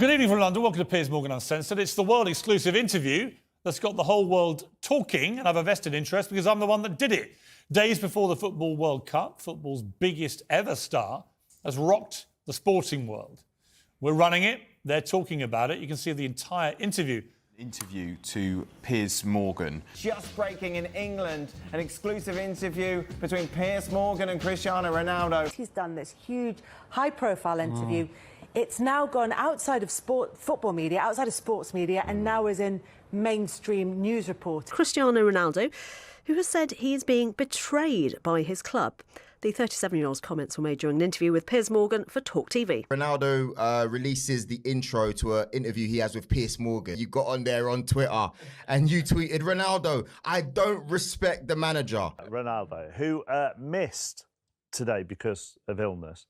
Good evening from London. Welcome to Piers Morgan Uncensored. It's the world exclusive interview that's got the whole world talking, and I have a vested interest because I'm the one that did it. Days before the Football World Cup, football's biggest ever star has rocked the sporting world. We're running it. They're talking about it. You can see the entire interview. Interview to Piers Morgan. Just breaking in England, an exclusive interview between Piers Morgan and Cristiano Ronaldo. He's done this huge, high-profile interview. It's now gone outside of football media, outside of sports media, and now is in mainstream news reports. Cristiano Ronaldo, who has said he is being betrayed by his club. The 37-year-old's comments were made during an interview with Piers Morgan for TalkTV. Ronaldo releases the intro to an interview he has with Piers Morgan. You got on there on Twitter and you tweeted, "Ronaldo, I don't respect the manager." Ronaldo, who missed today because of illness,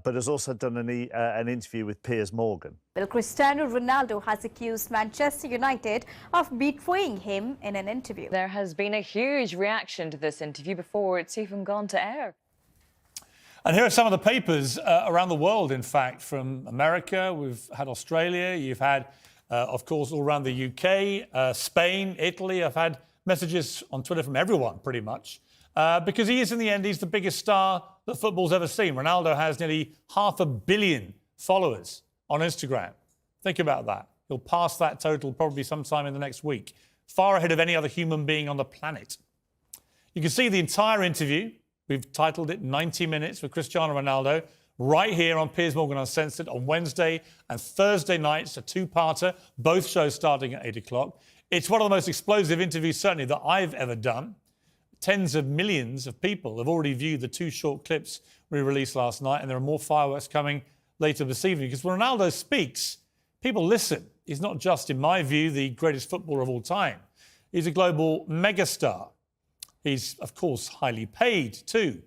but has also done an interview with Piers Morgan. Well, Cristiano Ronaldo has accused Manchester United of betraying him in an interview. There has been a huge reaction to this interview before it's even gone to air. And here are some of the papers around the world, in fact, from America. We've had Australia. You've had, of course, all around the UK, Spain, Italy. I've had messages on Twitter from everyone, pretty much. Because he is, in the end, he's the biggest star that football's ever seen. Ronaldo has nearly 500 million followers on Instagram. Think about that. He'll pass that total probably sometime in the next week, far ahead of any other human being on the planet. You can see the entire interview. We've titled it 90 Minutes with Cristiano Ronaldo, right here on Piers Morgan Uncensored on Wednesday and Thursday nights, a two-parter, both shows starting at 8 o'clock. It's one of the most explosive interviews, certainly, that I've ever done. Tens of millions of people have already viewed the two short clips we released last night, and there are more fireworks coming later this evening. Because when Ronaldo speaks, people listen. He's not just, in my view, the greatest footballer of all time. He's a global megastar. He's, of course, highly paid too.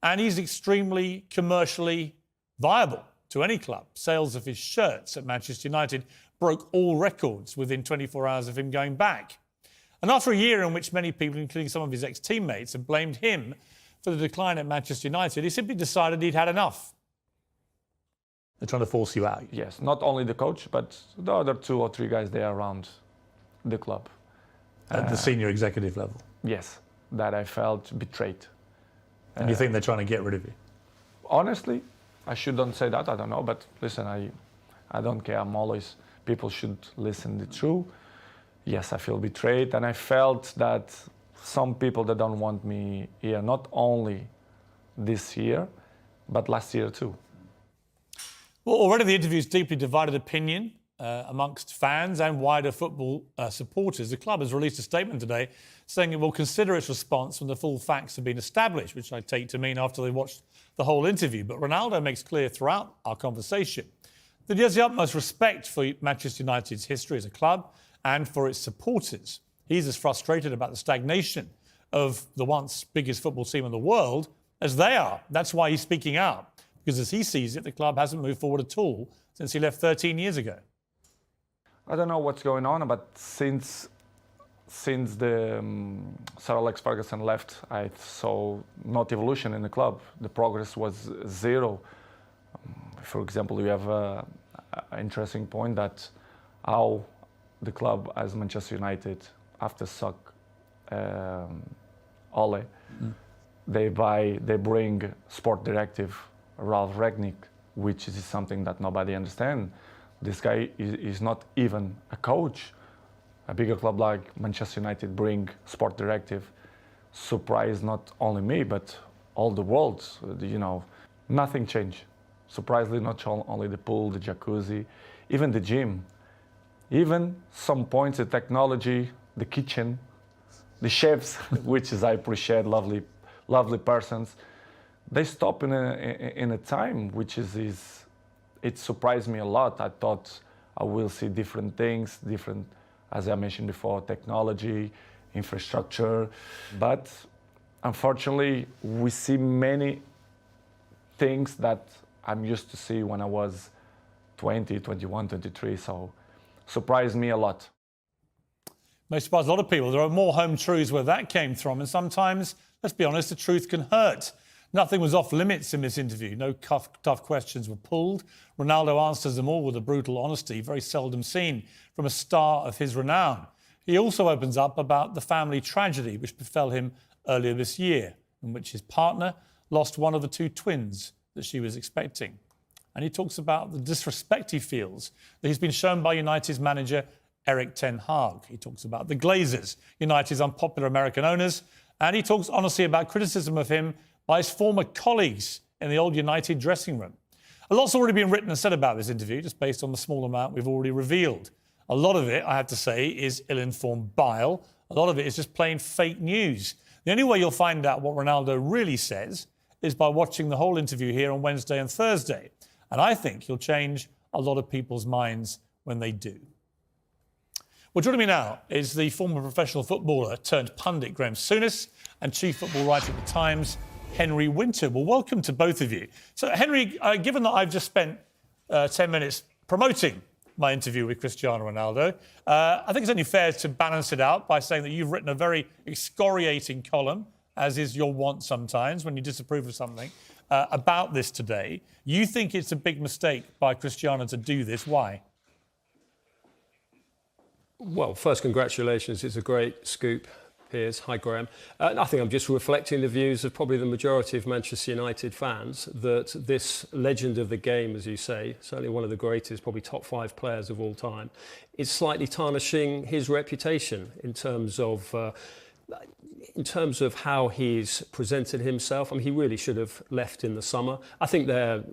And he's extremely commercially viable to any club. Sales of his shirts at Manchester United broke all records within 24 hours of him going back. And after a year in which many people, including some of his ex-teammates, have blamed him for the decline at Manchester United, he simply decided he'd had enough. They're trying to force you out. Yes, not only the coach, but the other 2 or 3 guys there around the club. At the senior executive level? Yes, that I felt betrayed. And you think they're trying to get rid of you? Honestly, I shouldn't say that, I don't know, but listen, I don't care, I'm always, people should listen the truth. Yes, I feel betrayed, and I felt that some people that don't want me here, not only this year, but last year too. Well, already the interview's deeply divided opinion amongst fans and wider football supporters. The club has released a statement today saying it will consider its response when the full facts have been established, which I take to mean after they watched the whole interview. But Ronaldo makes clear throughout our conversation that he has the utmost respect for Manchester United's history as a club and for its supporters. He's as frustrated about the stagnation of the once biggest football team in the world as they are. That's why he's speaking out, because as he sees it, the club hasn't moved forward at all since he left 13 years ago. I don't know what's going on, but since the Sir Alex Ferguson left, I saw not evolution in the club. The progress was zero. For example, you have an interesting point that how the club as Manchester United, after Ole, they bring sport directive Ralph Rangnick, which is something that nobody understands. This guy is not even a coach. A bigger club like Manchester United bring sport directive, surprised not only me but all the world. You know, nothing changed. Surprisingly, not only the pool, the jacuzzi, even the gym. Even some points, the technology, the kitchen, the chefs, which is I appreciate, lovely persons. They stop in a time which is it surprised me a lot. I thought I will see different things, as I mentioned before, technology, infrastructure. But unfortunately, we see many things that I'm used to see when I was 20, 21, 23. So surprised me a lot. May surprise a lot of people. There are more home truths where that came from, and sometimes, let's be honest, the truth can hurt. Nothing was off limits in this interview. No tough questions were pulled. Ronaldo answers them all with a brutal honesty, very seldom seen from a star of his renown. He also opens up about the family tragedy which befell him earlier this year, in which his partner lost one of the 2 twins that she was expecting. And he talks about the disrespect he feels that he's been shown by United's manager, Erik ten Hag. He talks about the Glazers, United's unpopular American owners, and he talks honestly about criticism of him by his former colleagues in the old United dressing room. A lot's already been written and said about this interview, just based on the small amount we've already revealed. A lot of it, I have to say, is ill-informed bile. A lot of it is just plain fake news. The only way you'll find out what Ronaldo really says is by watching the whole interview here on Wednesday and Thursday. And I think he'll change a lot of people's minds when they do. Well, joining me now is the former professional footballer turned pundit Graeme Souness and chief football writer at The Times, Henry Winter. Well, welcome to both of you. So, Henry, given that I've just spent 10 minutes promoting my interview with Cristiano Ronaldo, I think it's only fair to balance it out by saying that you've written a very excoriating column, as is your wont sometimes when you disapprove of something, about this today. You think it's a big mistake by Cristiano to do this. Why? Well, first, congratulations. It's a great scoop, Piers. Hi, Graeme. I think I'm just reflecting the views of probably the majority of Manchester United fans that this legend of the game, as you say, certainly one of the greatest, probably top 5 players of all time, is slightly tarnishing his reputation in terms of how he's presented himself. I mean, he really should have left in the summer. I think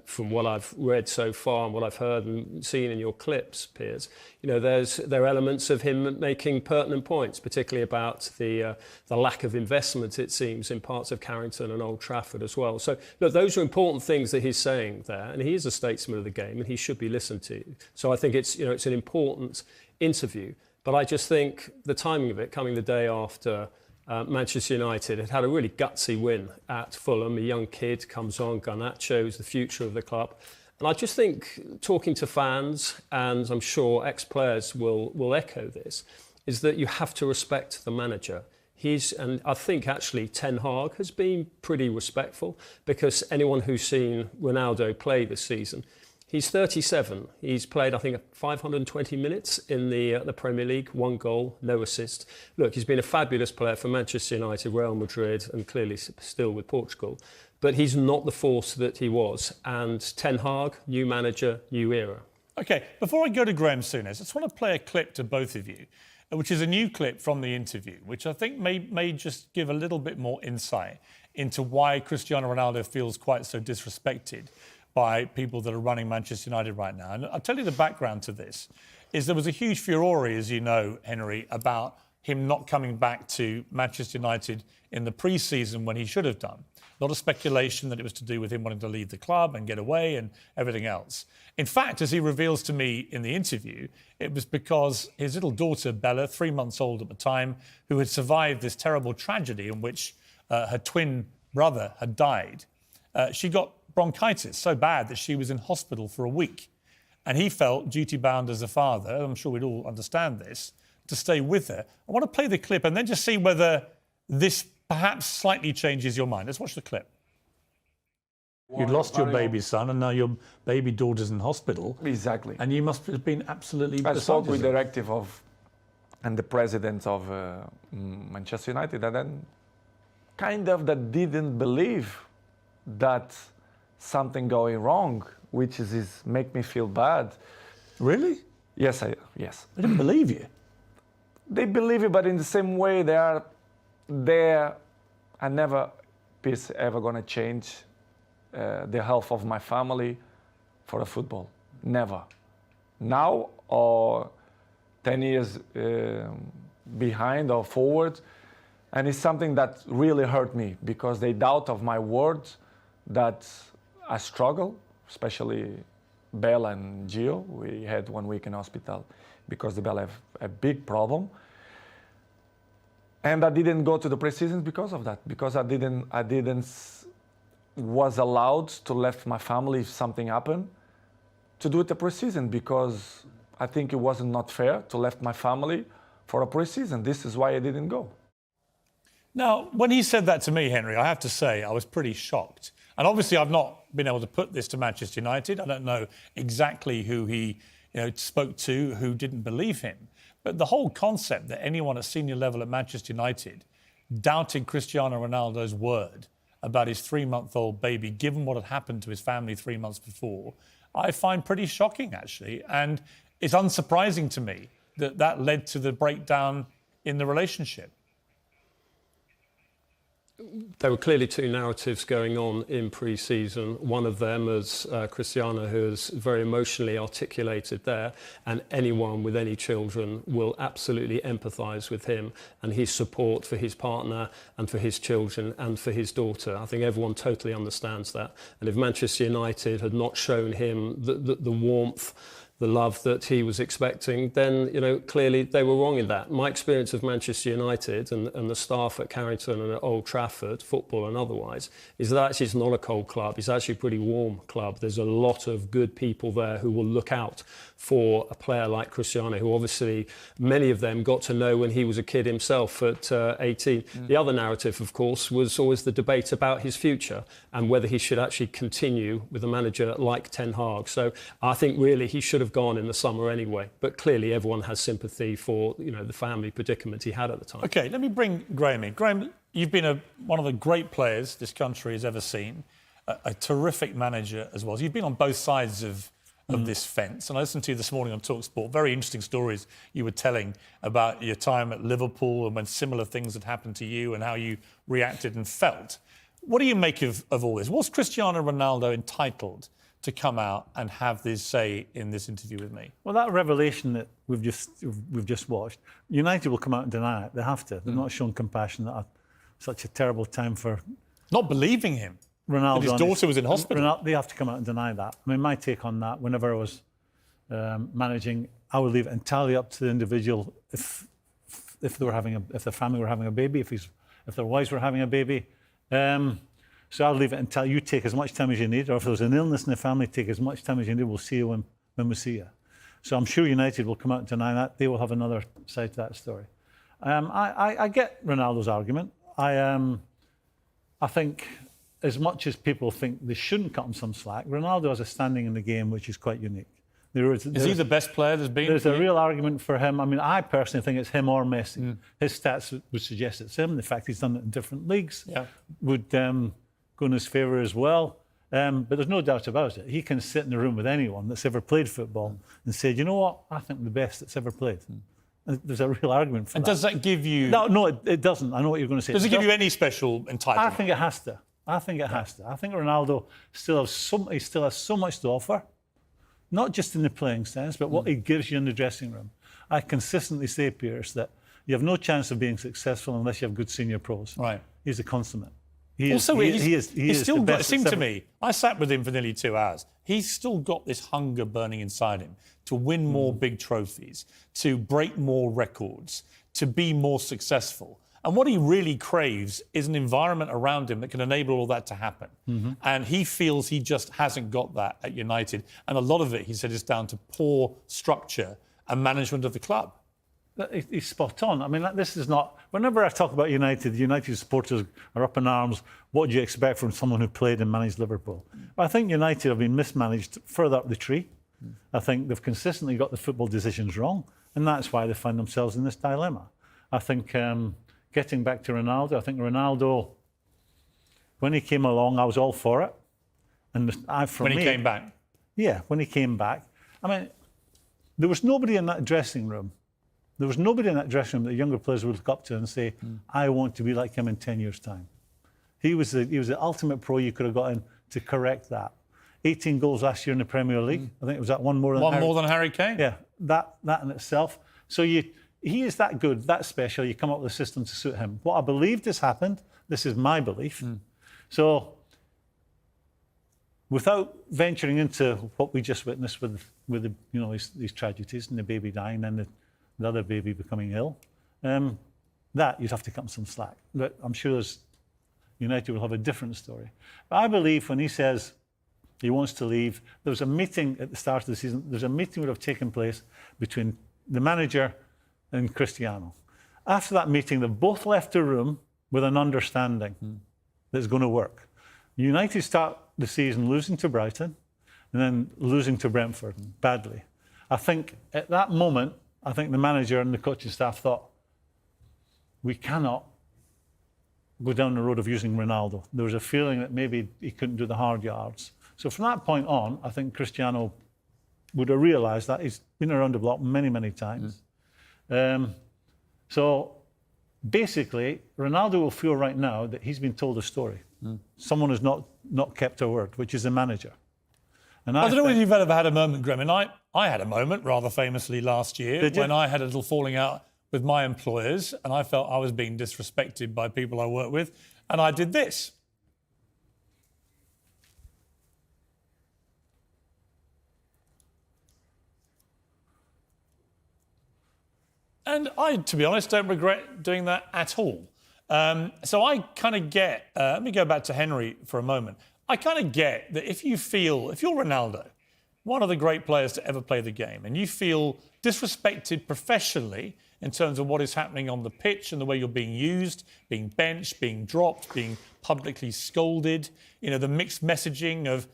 from what I've read so far and what I've heard and seen in your clips, Piers, you know, there are elements of him making pertinent points, particularly about the lack of investment, it seems, in parts of Carrington and Old Trafford as well. So, look, those are important things that he's saying there, and he is a statesman of the game, and he should be listened to. So I think it's an important interview. But I just think the timing of it, coming the day after Manchester United had a really gutsy win at Fulham. A young kid comes on, Garnacho's the future of the club. And I just think, talking to fans, and I'm sure ex-players will echo this, is that you have to respect the manager. And I think actually Ten Hag has been pretty respectful, because anyone who's seen Ronaldo play this season, he's 37. He's played, I think, 520 minutes in the Premier League, 1 goal, no assist. Look, he's been a fabulous player for Manchester United, Real Madrid, and clearly still with Portugal. But he's not the force that he was. And Ten Hag, new manager, new era. OK, before I go to Graeme Souness, I just want to play a clip to both of you, which is a new clip from the interview, which I think may just give a little bit more insight into why Cristiano Ronaldo feels quite so disrespected by people that are running Manchester United right now. And I'll tell you the background to this, is there was a huge furore, as you know, Henry, about him not coming back to Manchester United in the pre-season when he should have done. A lot of speculation that it was to do with him wanting to leave the club and get away and everything else. In fact, as he reveals to me in the interview, it was because his little daughter, Bella, 3 months old at the time, who had survived this terrible tragedy in which her twin brother had died, she got bronchitis so bad that she was in hospital for a week. And he felt duty-bound as a father, I'm sure we'd all understand this, to stay with her. I want to play the clip and then just see whether this perhaps slightly changes your mind. Let's watch the clip. You'd lost your baby son and now your baby daughter's in hospital. Exactly. And you must have been absolutely I spoke with the directive and the president of Manchester United, and then kind of that didn't believe that something going wrong, which is make me feel bad. Really? Yes. They didn't believe you. They believe you, but in the same way, they are never ever going to change the health of my family for a football. Never. Now or 10 years behind or forward, and it's something that really hurt me because they doubt of my words that I struggle, especially Bella and Gio. We had 1 week in hospital because the Bella have a big problem. And I didn't go to the pre-season because of that, because I was allowed to leave my family if something happened to do it the pre-season, because I think it wasn't not fair to leave my family for a pre-season. This is why I didn't go. Now, when he said that to me, Henry, I have to say I was pretty shocked. And obviously I've not been able to put this to Manchester United. I don't know exactly who he spoke to, who didn't believe him. But the whole concept that anyone at senior level at Manchester United doubted Cristiano Ronaldo's word about his 3-month-old baby, given what had happened to his family 3 months before, I find pretty shocking, actually. And it's unsurprising to me that that led to the breakdown in the relationship. There were clearly two narratives going on in pre-season. One of them, as Cristiano, who is very emotionally articulated there, and anyone with any children will absolutely empathise with him and his support for his partner and for his children and for his daughter. I think everyone totally understands that. And if Manchester United had not shown him the warmth, the love that he was expecting, then, clearly they were wrong in that. My experience of Manchester United and the staff at Carrington and at Old Trafford, football and otherwise, is that actually it's not a cold club. It's actually a pretty warm club. There's a lot of good people there who will look out for a player like Cristiano, who obviously many of them got to know when he was a kid himself at 18. The other narrative, of course, was always the debate about his future and whether he should actually continue with a manager like Ten Hag. So I think really he should have gone in the summer anyway. But clearly everyone has sympathy for the family predicament he had at the time. OK, let me bring Graeme in. Graeme, you've been one of the great players this country has ever seen, a terrific manager as well. You've been on both sides of this fence. And I listened to you this morning on TalkSport. Very interesting stories you were telling about your time at Liverpool and when similar things had happened to you and how you reacted and felt. What do you make of all this? Was Cristiano Ronaldo entitled to come out and have this say in this interview with me? Well, that revelation that we've just watched, United will come out and deny it. They have to. They've not shown compassion at such a terrible time for... Not believing him. Ronaldo. His daughter was in hospital. They have to come out and deny that. I mean, my take on that, whenever I was managing, I would leave it entirely up to the individual if their family were having a baby, if their wives were having a baby. So I'll leave it until you take as much time as you need, or if there's an illness in the family, take as much time as you need. We'll see you when we see you. So I'm sure United will come out and deny that. They will have another side to that story. I get Ronaldo's argument. I think, as much as people think they shouldn't cut him some slack, Ronaldo has a standing in the game which is quite unique. Is he the best player there's been? There's a real argument for him. I mean, I personally think it's him or Messi. His stats would suggest it's him. The fact he's done it in different leagues would go in his favour as well. But there's no doubt about it. He can sit in the room with anyone that's ever played football and say, you know what, I think the best that's ever played. There's a real argument for that. And does that give you... No, it doesn't. I know what you're going to say. Does it give you any special entitlement? I think it has to. I think Ronaldo still has so much to offer, not just in the playing sense, but what he gives you in the dressing room. I consistently say, Piers, that you have no chance of being successful unless you have good senior pros. Right. He's a consummate. He's still got, it seemed to me, I sat with him for nearly 2 hours. He's still got this hunger burning inside him to win more big trophies, to break more records, to be more successful. And what he really craves is an environment around him that can enable all that to happen. And he feels he just hasn't got that at United. And a lot of it, he said, is down to poor structure and management of the club. He's spot on. I mean, this is not... Whenever I talk about United, the United supporters are up in arms. What do you expect from someone who played and managed Liverpool? But I think United have been mismanaged further up the tree. I think they've consistently got the football decisions wrong. And that's why they find themselves in this dilemma. I think... Getting back to Ronaldo, I think Ronaldo, when he came along, I was all for it. And when he came back? Yeah, when he came back. I mean, there was nobody in that dressing room. There was nobody in that dressing room that younger players would look up to and say, I want to be like him in 10 years' time. He was the ultimate pro you could have got in to correct that. 18 goals last year in the Premier League. I think it was that one more than Harry Kane? Yeah, that in itself. So he is that good, that special, you come up with a system to suit him. What I believed has happened, this is my belief. So, without venturing into what we just witnessed with these tragedies and the baby dying and the other baby becoming ill, that you'd have to cut him some slack. But I'm sure United will have a different story. But I believe when he says he wants to leave, there was a meeting at the start of the season, there's a meeting would have taken place between the manager and Cristiano. After that meeting, they both left the room with an understanding that's going to work. United start the season losing to Brighton and then losing to Brentford badly. I think at that moment, I think the manager and the coaching staff thought, we cannot go down the road of using Ronaldo. There was a feeling that maybe he couldn't do the hard yards. So from that point on, I think Cristiano would have realised that. He's been around the block many, many times. So basically, Ronaldo will feel right now that he's been told a story. Someone has not kept a word, which is the manager. And I don't know whether you've ever had a moment, Graeme, and I had a moment rather famously last year when I had a little falling out with my employers and I felt I was being disrespected by people I work with, and I did this. And I, to be honest, don't regret doing that at all. So I kind of get, let me go back to Henry for a moment. I kind of get that if you're Ronaldo, one of the great players to ever play the game, and you feel disrespected professionally in terms of what is happening on the pitch and the way you're being used, being benched, being dropped, being publicly scolded, you know, the mixed messaging of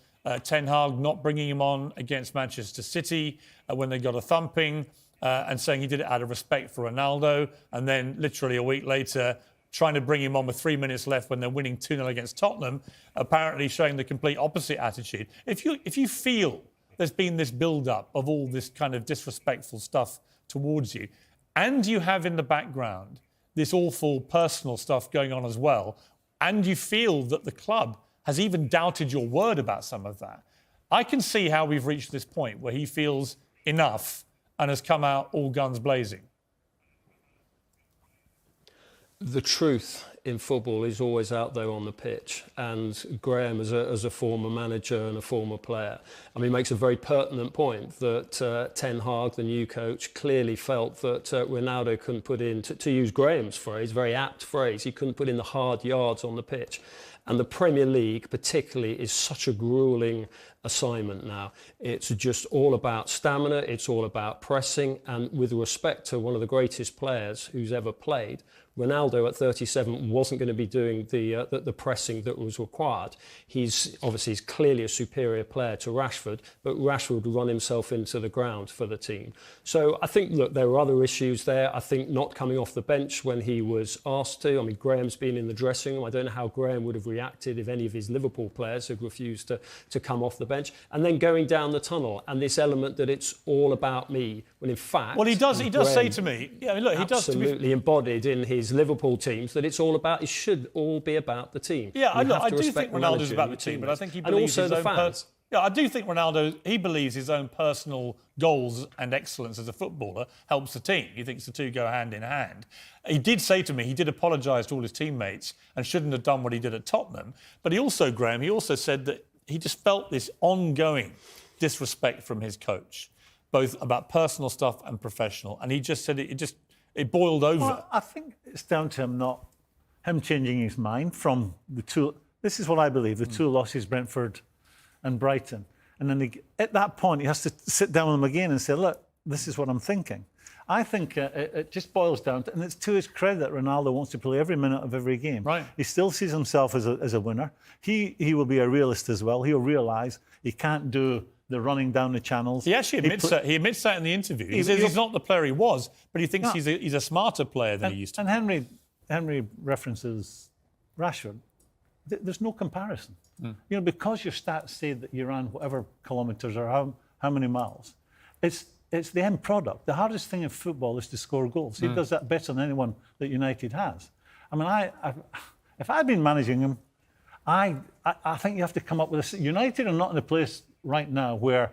Ten Hag not bringing him on against Manchester City when they got a thumping and saying he did it out of respect for Ronaldo, and then literally a week later trying to bring him on with 3 minutes left when they're winning 2-0 against Tottenham, apparently showing the complete opposite attitude. If you feel there's been this build-up of all this kind of disrespectful stuff towards you, and you have in the background this awful personal stuff going on as well, and you feel that the club has even doubted your word about some of that, I can see how we've reached this point where he feels enough and has come out all guns blazing. The truth in football is always out there on the pitch, and Graeme, as a former manager and a former player, I mean, makes a very pertinent point that Ten Hag, the new coach, clearly felt that Ronaldo couldn't put in, to use Graeme's phrase, very apt phrase, he couldn't put in the hard yards on the pitch. And the Premier League particularly is such a gruelling assignment now. It's just all about stamina, it's all about pressing, and with respect to one of the greatest players who's ever played, Ronaldo at 37 wasn't going to be doing the pressing that was required. He's clearly a superior player to Rashford, but Rashford would run himself into the ground for the team. So I think, look, there were other issues there. I think not coming off the bench when he was asked to. I mean, Graham's been in the dressing room. I don't know how Graeme would have reacted if any of his Liverpool players had refused to come off the bench. And then going down the tunnel and this element that it's all about me, when in fact... Well, he does say to me... Yeah, I mean, look, he does... Absolutely embodied in his Liverpool teams that it's all about, it should all be about the team. Yeah, I do think Ronaldo's about the team, but I think he believes his own... Yeah, I do think Ronaldo, he believes his own personal goals and excellence as a footballer helps the team. He thinks the two go hand in hand. He did say to me, he did apologise to all his teammates and shouldn't have done what he did at Tottenham. But he also, Graeme, he also said that he just felt this ongoing disrespect from his coach, both about personal stuff and professional. And he just said it boiled over. Well, I think it's down to him changing his mind from the two. This is what I believe, the two losses, Brentford and Brighton. And then at that point, he has to sit down with them again and say, look, this is what I'm thinking. I think it just boils down to, and it's to his credit that Ronaldo wants to play every minute of every game. Right. He still sees himself as a winner. He will be a realist as well. He'll realise he can't do the running down the channels. He actually admits that. He admits that in the interview. He says he's not the player he was, but he thinks he's a smarter player than he used to be. And Henry references Rashford. There's no comparison. You know, because your stats say that you ran whatever kilometres or how many miles, it's the end product. The hardest thing in football is to score goals. He does that better than anyone that United has. I mean, if I'd been managing him, I think you have to come up with United are not in a place right now where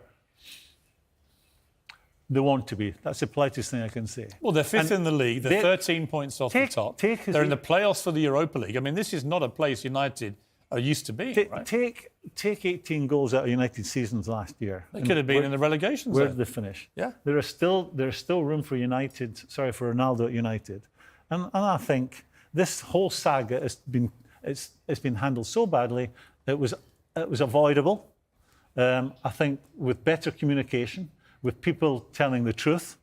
they want to be. That's the politest thing I can say. Well, they're fifth in the league. They're 13 points off the top. They're in the playoffs for the Europa League. I mean, this is not a place United are used to be, right? Take 18 goals out of United seasons last year. They could have been in the relegation zone. Where did they finish? Yeah. There's still room for Ronaldo at United. And I think this whole saga has been handled so badly, it was avoidable. I think with better communication, with people telling the truth,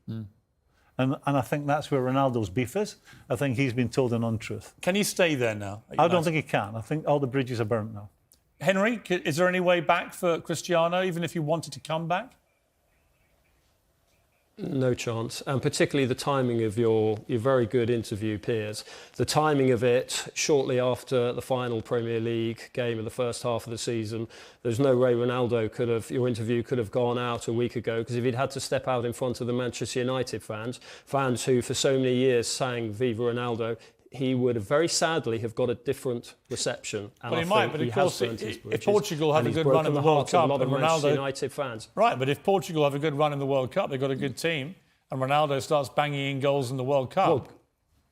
And I think that's where Ronaldo's beef is. I think he's been told an untruth. Can he stay there now? I don't think he can. I think all the bridges are burnt now. Henry, is there any way back for Cristiano, even if he wanted to come back? No chance, and particularly the timing of your very good interview, Piers. The timing of it shortly after the final Premier League game of the first half of the season. There's no way your interview could have gone out a week ago, because if he'd had to step out in front of the Manchester United fans who for so many years sang Viva Ronaldo, he would have very sadly have got a different reception. And well, he might, but of course, if Portugal have a good run in the World Cup, and Ronaldo, United fans, right? But if Portugal have a good run in the World Cup, they've got a good team, and Ronaldo starts banging in goals in the World Cup. Well,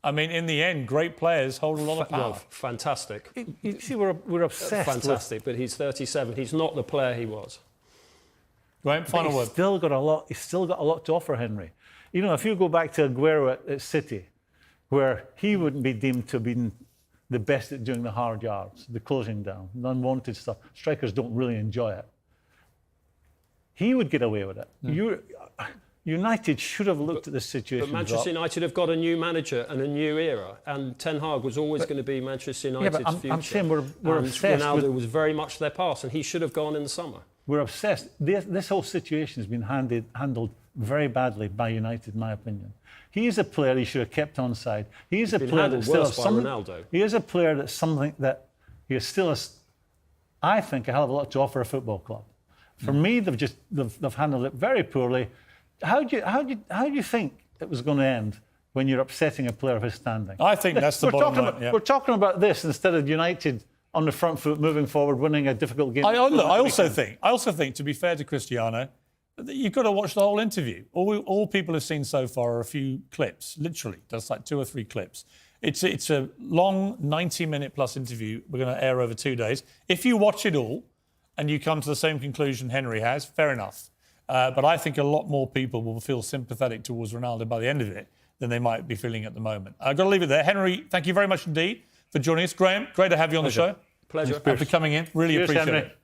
I mean, in the end, great players hold a lot of power. Well, fantastic. You see, we're obsessed. Fantastic, but he's 37. He's not the player he was. Graeme, final word. He's still got a lot to offer, Henry. You know, if you go back to Aguero at City, where he wouldn't be deemed to have been the best at doing the hard yards, the closing down, the unwanted stuff. Strikers don't really enjoy it. He would get away with it. United should have looked at this situation. But Manchester United have got a new manager and a new era, and Ten Hag was always going to be Manchester United's future. I'm saying we're obsessed. Ronaldo was very much their past, and he should have gone in the summer. We're obsessed. This whole situation has been handled very badly by United, in my opinion. He's a player he should have kept on side. He's a player that still has something. Ronaldo. He is a player that's something that he still has, I think, a hell of a lot to offer a football club. For me, they've handled it very poorly. How do you think it was going to end when you're upsetting a player of his standing? I think that's the bottom line. We're talking about this instead of United on the front foot, moving forward, winning a difficult game. I also think, to be fair to Cristiano, you've got to watch the whole interview. All people have seen so far are a few clips, literally, just like 2 or 3 clips. It's a long 90-minute plus interview we're going to air over 2 days. If you watch it all and you come to the same conclusion Henry has, fair enough. But I think a lot more people will feel sympathetic towards Ronaldo by the end of it than they might be feeling at the moment. I've got to leave it there. Henry, thank you very much indeed for joining us. Graeme, great to have you on the show. Pleasure. Thanks for coming in. Really appreciate it.